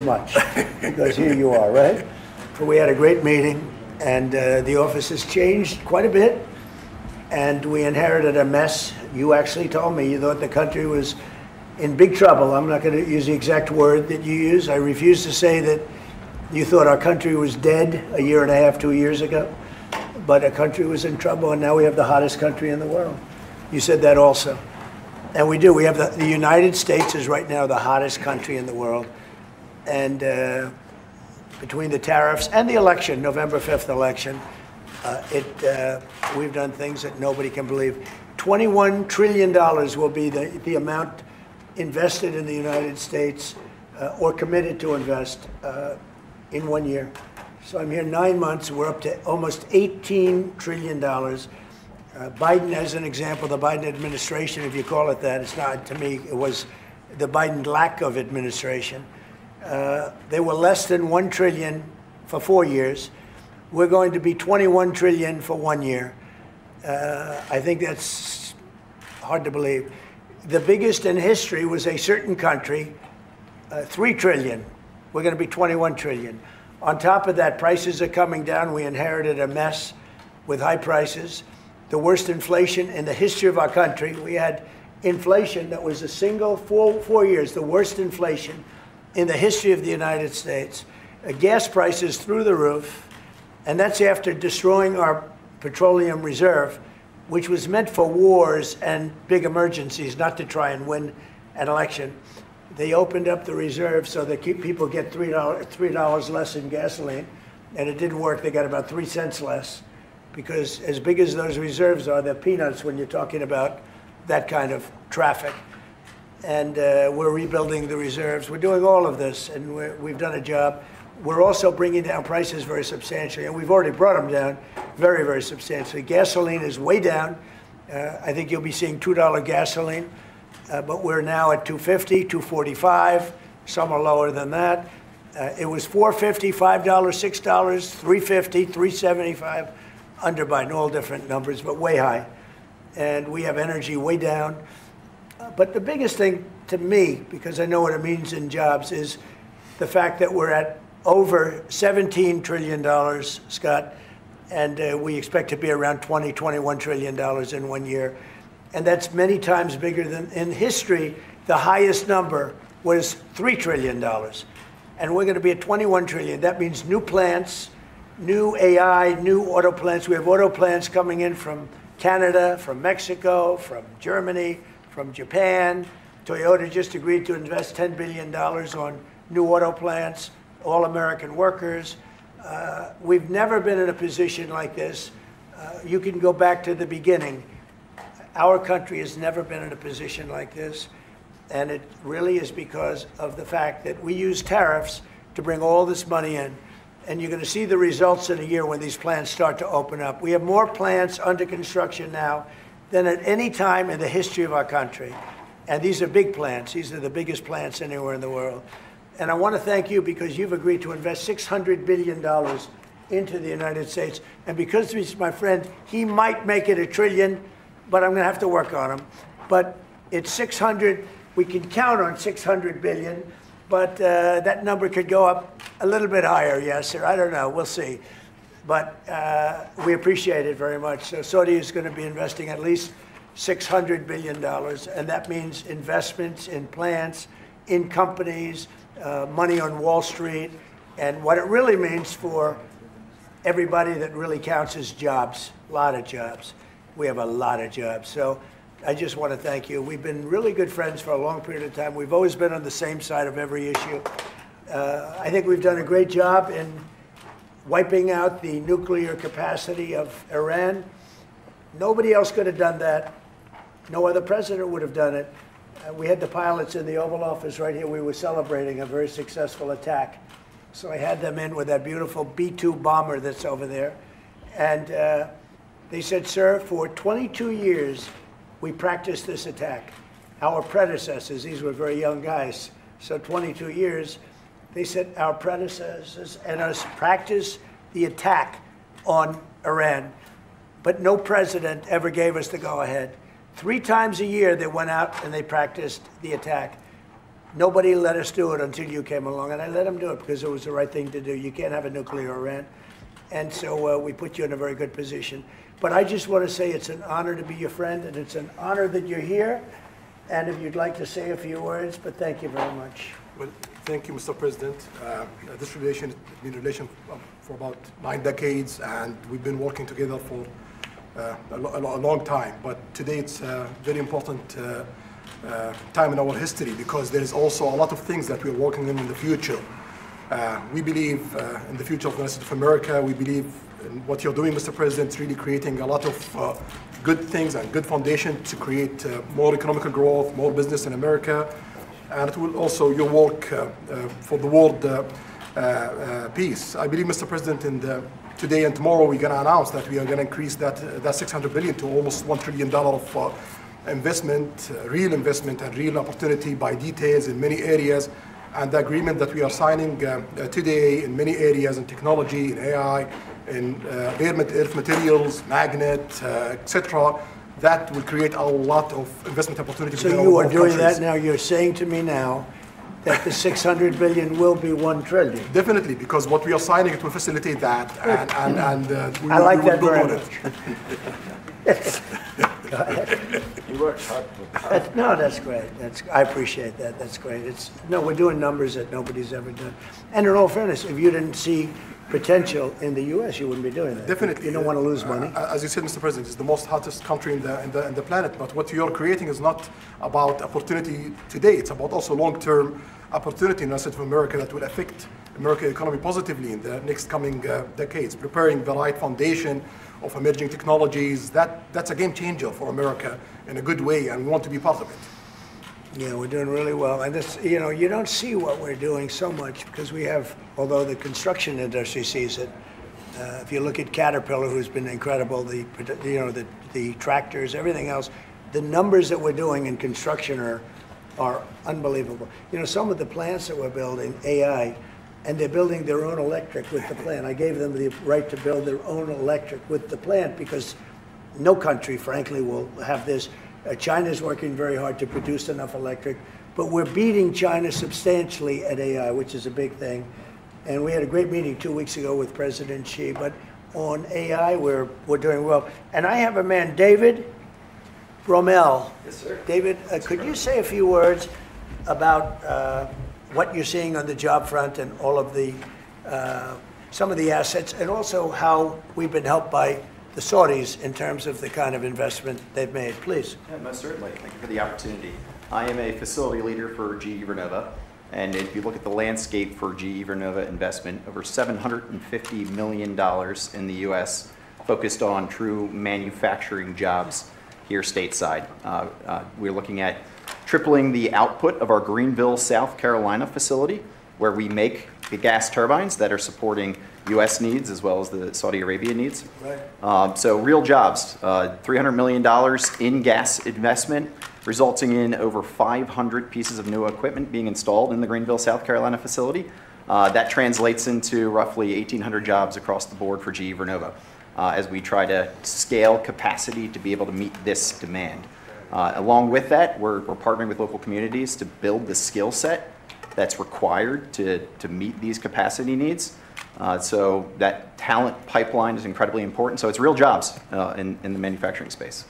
much, because here you are, right? So we had a great meeting, and the office has changed quite a bit, and we inherited a mess. You actually told me you thought the country was in big trouble. I'm not going to use the exact word that you use. I refuse to say that you thought our country was dead a year and a half, 2 years ago, but a country was in trouble, and now we have the hottest country in the world. You said that also. And we do. We have the United States is right now the hottest country in the world. And between the tariffs and the election, November 5th election, we've done things that nobody can believe. $21 trillion will be the amount invested in the United States or committed to invest in 1 year. So I'm here 9 months. We're up to almost $18 trillion. Biden, as an example, the Biden administration, if you call it that, it's not to me, it was the Biden lack of administration. They were less than 1 trillion for 4 years. We're going to be 21 trillion for 1 year. I think that's hard to believe. The biggest in history was a certain country, 3 trillion. We're going to be 21 trillion. On top of that, prices are coming down. We inherited a mess with high prices, the worst inflation in the history of our country. We had inflation that was a single 4 years, the worst inflation in the history of the United States. Gas prices through the roof, and that's after destroying our petroleum reserve, which was meant for wars and big emergencies, not to try and win an election. They opened up the reserve so that people get $3 less in gasoline, and it didn't work. They got about 3 cents less, because as big as those reserves are, they're peanuts when you're talking about that kind of traffic. And we're rebuilding the reserves. We're doing all of this, and we've done a job. We're also bringing down prices very substantially, and we've already brought them down very, very substantially. Gasoline is way down. I think you'll be seeing $2 gasoline, but we're now at $2.50, $2.45. Some are lower than that. It was $4.50, $5, $6, $3.50, $3.75, under Biden, all different numbers, but way high. And we have energy way down. But the biggest thing to me, because I know what it means in jobs, is the fact that we're at over $17 trillion, Scott, and we expect to be around $21 trillion in 1 year. And that's many times bigger than in history. The highest number was $3 trillion. And we're going to be at 21 trillion. That means new plants, new AI, new auto plants. We have auto plants coming in from Canada, from Mexico, from Germany, from Japan. Toyota just agreed to invest $10 billion on new auto plants, all American workers. We've never been in a position like this. You can go back to the beginning. Our country has never been in a position like this. And it really is because of the fact that we use tariffs to bring all this money in. And you're going to see the results in a year when these plants start to open up. We have more plants under construction now than at any time in the history of our country. And these are big plants. These are the biggest plants anywhere in the world. And I want to thank you because you've agreed to invest $600 billion into the United States. And because he's my friend, he might make it $1 trillion, but I'm going to have to work on him. But it's 600. We can count on 600 billion, but that number could go up a little bit higher, yes, sir. I don't know. We'll see. But we appreciate it very much. So Saudi is going to be investing at least $600 billion, and that means investments in plants, in companies, money on Wall Street, and what it really means for everybody that really counts is jobs, a lot of jobs. We have a lot of jobs. So I just want to thank you. We've been really good friends for a long period of time. We've always been on the same side of every issue. I think we've done a great job in wiping out the nuclear capacity of Iran. Nobody else could have done that. No other president would have done it. We had the pilots in the Oval Office right here. We were celebrating a very successful attack. So I had them in with that beautiful B-2 bomber that's over there. And they said, sir, for 22 years, we practiced this attack. Our predecessors, these were very young guys, so 22 years, they said our predecessors and us practiced the attack on Iran, but no president ever gave us the go-ahead. 3 times a year they went out and they practiced the attack. Nobody let us do it until you came along, and I let them do it because it was the right thing to do. You can't have a nuclear Iran. And so we put you in a very good position. But I just want to say it's an honor to be your friend, and it's an honor that you're here. And if you'd like to say a few words, but thank you very much. Well, thank you, Mr. President. This relation has been a relation for about 9 decades, and we've been working together for a long time. But today it's a very important time in our history because there is also a lot of things that we're working on in the future. We believe in the future of the United States of America. We believe in what you're doing, Mr. President, really creating a lot of good things and good foundation to create more economic growth, more business in America. And it will also your work for the world peace. I believe, Mr. President, today and tomorrow we're going to announce that we are going to increase that $600 billion to almost $1 trillion of investment, real investment and real opportunity by details in many areas. And the agreement that we are signing today in many areas in technology, in AI, in earth materials, magnet, etc., that will create a lot of investment opportunities. So you are doing that now. You're saying to me now that the 600 billion will be 1 trillion. Definitely, because what we are signing, it will facilitate that, and we I like that will very on much. it. Go ahead. You worked hard. No, that's great. I appreciate that. That's great. We're doing numbers that nobody's ever done. And in all fairness, if you didn't see potential in the U.S., you wouldn't be doing that. Definitely. You don't want to lose money. As you said, Mr. President, it's the most hottest country in the planet. But what you're creating is not about opportunity today. It's about also long-term opportunity in the United States of America that will affect American economy positively in the next coming decades. Preparing the right foundation of emerging technologies. That's a game changer for America in a good way, and we want to be part of it. Yeah, we're doing really well. And this, you don't see what we're doing so much because we have, although the construction industry sees it, if you look at Caterpillar, who's been incredible, the tractors, everything else, the numbers that we're doing in construction are unbelievable. Some of the plants that we're building, AI, and they're building their own electric with the plant. I gave them the right to build their own electric with the plant because no country, frankly, will have this. China's working very hard to produce enough electric, but we're beating China substantially at AI, which is a big thing. And we had a great meeting 2 weeks ago with President Xi, but on AI, we're doing well. And I have a man, David Rommel. Yes, sir. David, could you say a few words about what you're seeing on the job front and all of the, some of the assets, and also how we've been helped by the Saudis in terms of the kind of investment they've made, please. Yeah, most certainly. Thank you for the opportunity. I am a facility leader for GE Vernova, and if you look at the landscape for GE Vernova investment, over $750 million in the U.S. focused on true manufacturing jobs here stateside. We're looking at tripling the output of our Greenville, South Carolina facility, where we make the gas turbines that are supporting U.S. needs as well as the Saudi Arabia needs. Right. So real jobs, $300 million in gas investment, resulting in over 500 pieces of new equipment being installed in the Greenville, South Carolina facility. That translates into roughly 1,800 jobs across the board for GE Vernova as we try to scale capacity to be able to meet this demand. Along with that, we're partnering with local communities to build the skill set that's required to meet these capacity needs. So that talent pipeline is incredibly important. So it's real jobs in the manufacturing space.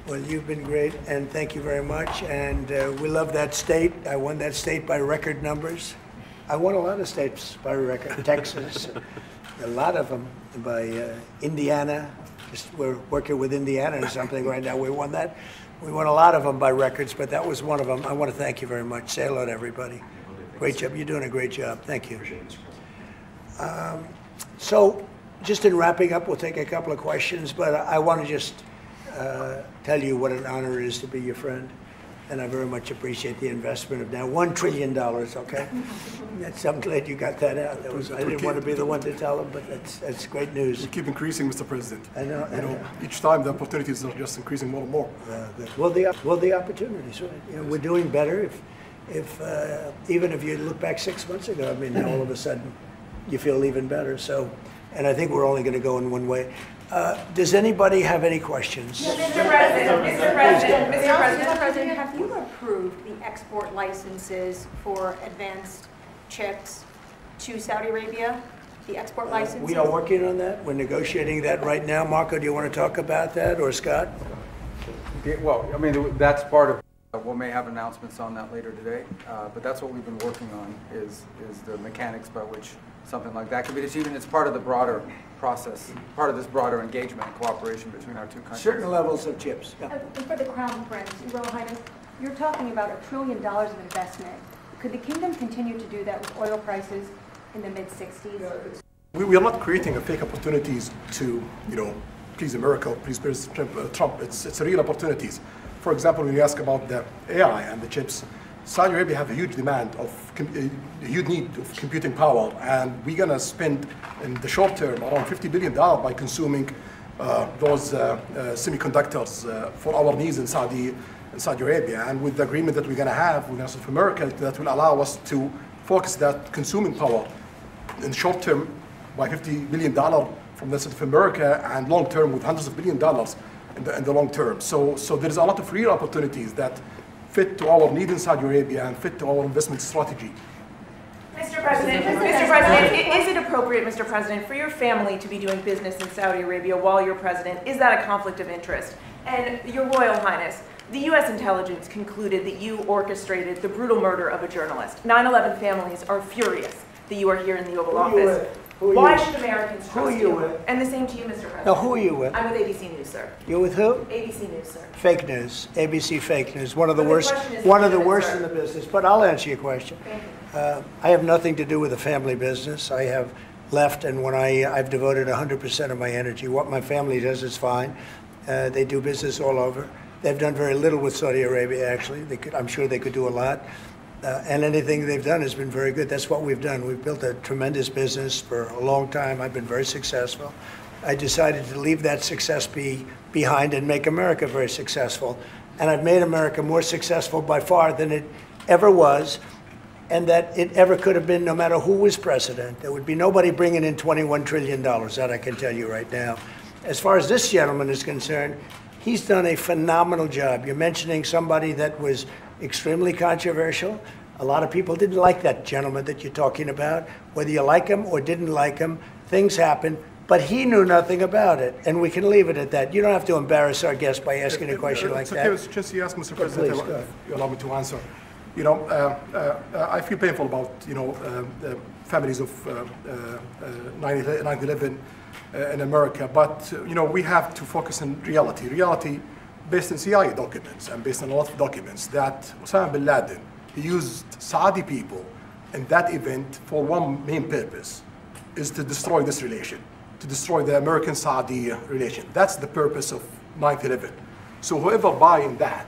Well, you've been great, and thank you very much. And we love that state. I won that state by record numbers. I won a lot of states by record. Texas, a lot of them by Indiana. We're working with Indiana or something right now. We won that. We won a lot of them by records, but that was one of them. I want to thank you very much. Say hello to everybody. Great job. You're doing a great job. Thank you. So just in wrapping up, we'll take a couple of questions, but I want to just tell you what an honor it is to be your friend. And I very much appreciate the investment of now $1 trillion, okay? I'm glad you got that out. I didn't want to be the one to tell them, but that's great news. We keep increasing, Mr. President. I know. Each time the opportunities are just increasing more and more. Well, the opportunities, right? We're doing better. Even if you look back 6 months ago, I mean, all of a sudden you feel even better. So, and I think we're only going to go in one way. Does anybody have any questions? Mr. President, have you approved approved the export licenses for advanced chips to Saudi Arabia, the export licenses? We are working on that. We're negotiating that right now. Marco, do you want to talk about that, or Scott? Yeah, well, I mean, that's part of, we may have announcements on that later today, but that's what we've been working on is the mechanics by which something like that could be achieved, and it's part of the broader process, part of this broader engagement and cooperation between our two countries. Certain levels of chips. Yeah. And for the Crown Prince, Your Royal Highness, you're talking about $1 trillion of investment. Could the kingdom continue to do that with oil prices in the mid-60s? We are not creating fake opportunities to, please America, please President Trump. It's real opportunities. For example, when you ask about the AI and the chips, Saudi Arabia have a huge demand of, a huge need of computing power, and we're going to spend in the short term around $50 billion by consuming those semiconductors for our needs in Saudi Arabia. And with the agreement that we're going to have with South America, that will allow us to focus that consuming power in the short term by $50 billion from the South America, and long term with hundreds of billions of dollars in the long term. So there is a lot of real opportunities that fit to our need in Saudi Arabia and fit to our investment strategy. Mr. President, is it appropriate, Mr. President, for your family to be doing business in Saudi Arabia while you're president? Is that a conflict of interest? And Your Royal Highness, the U.S. intelligence concluded that you orchestrated the brutal murder of a journalist. 9/11 families are furious that you are here in the Oval Office. Why should Americans trust you? And the same to you, Mr. President. Now, who are you with? I'm with ABC News, sir. You're with who? ABC News, sir. Fake news. ABC fake news. One of the But the worst. question is One of the legitimate, worst sir. in the business. But I'll answer your question. Thank you. I have nothing to do with the family business. I have left, and when I've devoted 100% of my energy. What my family does is fine. They do business all over. They've done very little with Saudi Arabia, actually. I'm sure they could do a lot. And anything they've done has been very good. That's what we've done. We've built a tremendous business for a long time. I've been very successful. I decided to leave that success behind and make America very successful. And I've made America more successful by far than it ever was, and that it ever could have been, no matter who was president. There would be nobody bringing in $21 trillion, that I can tell you right now. As far as this gentleman is concerned, he's done a phenomenal job. You're mentioning somebody that was extremely controversial. A lot of people didn't like that gentleman that you're talking about. Whether you like him or didn't like him, things happen. But he knew nothing about it, and we can leave it at that. You don't have to embarrass our guest by asking a question like that. Okay, since you asked, Mr. President, please, go ahead. you allow me to answer. I feel painful about the families of 9/11 in America, but we have to focus on reality. Reality based on CIA documents and based on a lot of documents that Osama bin Laden, he used Saudi people in that event for one main purpose, is to destroy this relation, to destroy the American-Saudi relation. That's the purpose of 9/11. So whoever buying that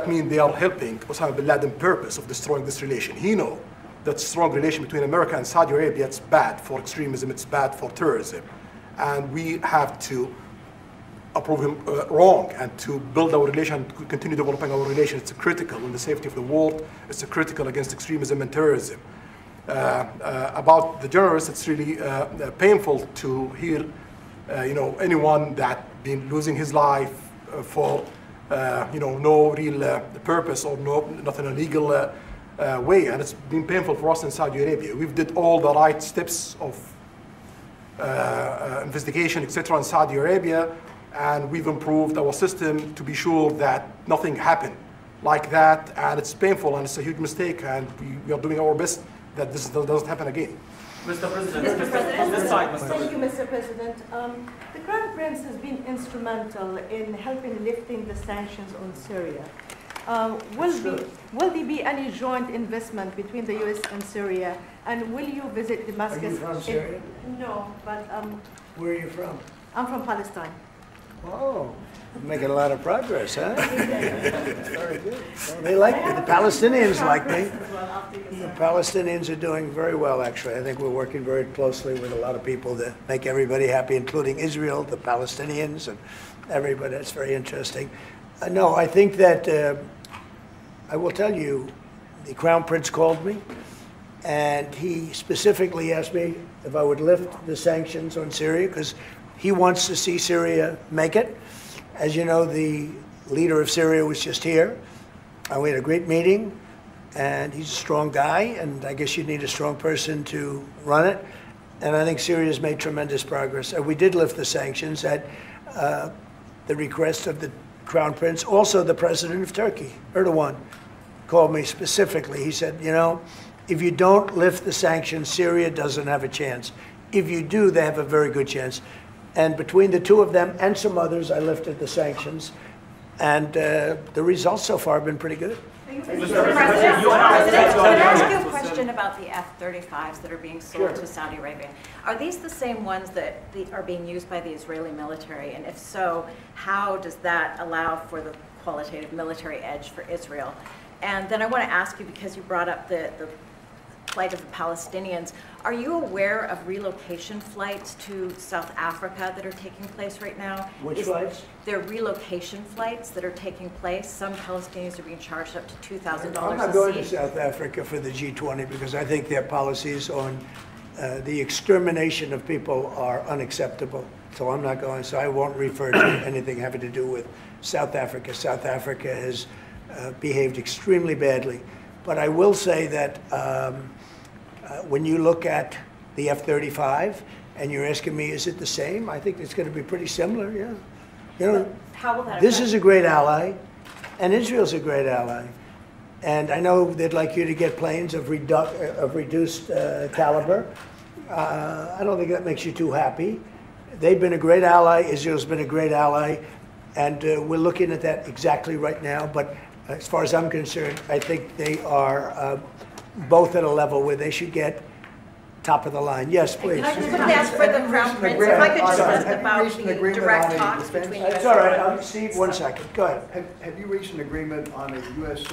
means they are helping Osama bin Laden's purpose of destroying this relation. He knows that strong relation between America and Saudi Arabia, it's bad for extremism, it's bad for terrorism. And we have to approve him wrong and to build our relation, to continue developing our relation. It's critical in the safety of the world. It's critical against extremism and terrorism. About the journalists, it's really painful to hear, anyone that been losing his life for, no real purpose or nothing illegal way. And it's been painful for us in Saudi Arabia. We've did all the right steps of investigation, etc. in Saudi Arabia, and we've improved our system to be sure that nothing happened like that, and it's painful and it's a huge mistake, and we are doing our best that this doesn't happen again. Mr. President, Mr. President. Thank you, Mr. President. The Crown Prince has been instrumental in helping lifting the sanctions on Syria. Will there be any joint investment between the U.S. and Syria? And will you visit Damascus? Are you from Syria? No, but Where are you from? I'm from Palestine. Oh, you're making a lot of progress, huh? Very good. Well, they like me. The Palestinians like me. The Palestinians are doing very well, actually. I think we're working very closely with a lot of people that make everybody happy, including Israel, the Palestinians, and everybody. That's very interesting. No, I think that I will tell you, the Crown Prince called me, and he specifically asked me if I would lift the sanctions on Syria, because he wants to see Syria make it. As you know, the leader of Syria was just here. We had a great meeting, and he's a strong guy, and I guess you need a strong person to run it. And I think Syria's made tremendous progress. We did lift the sanctions at the request of the Crown Prince. Also, the president of Turkey, Erdogan, called me specifically. He said, you know, if you don't lift the sanctions, Syria doesn't have a chance. If you do, they have a very good chance. And between the two of them and some others, I lifted the sanctions. And the results so far have been pretty good. Mr. President, can I ask you a question about the F-35s that are being sold to Saudi Arabia? Are these the same ones that are being used by the Israeli military? And if so, how does that allow for the qualitative military edge for Israel? And then I want to ask you, because you brought up the plight of the Palestinians, are you aware of relocation flights to South Africa that are taking place right now? Which flights? There are relocation flights that are taking place. Some Palestinians are being charged up to $2,000 a seat. I'm not going to South Africa for the G20 because I think their policies on the extermination of people are unacceptable. So I'm not going, so I won't refer to anything having to do with South Africa. South Africa has behaved extremely badly. But I will say that when you look at the F-35 and you're asking me, is it the same? I think it's going to be pretty similar, yeah. You know, how will that this affect? is a great ally, and Israel's a great ally. And I know they'd like you to get planes of reduced caliber. I don't think that makes you too happy. They've been a great ally. Israel's been a great ally. And we're looking at that exactly right now. But as far as I'm concerned, I think they are both at a level where they should get top of the line. Yes, please. Can I just quickly ask for the Crown Prince, if I could just ask about the direct talks between U.S. It's all right. Steve, 1 second. Go ahead. Have you reached an agreement on a U.S.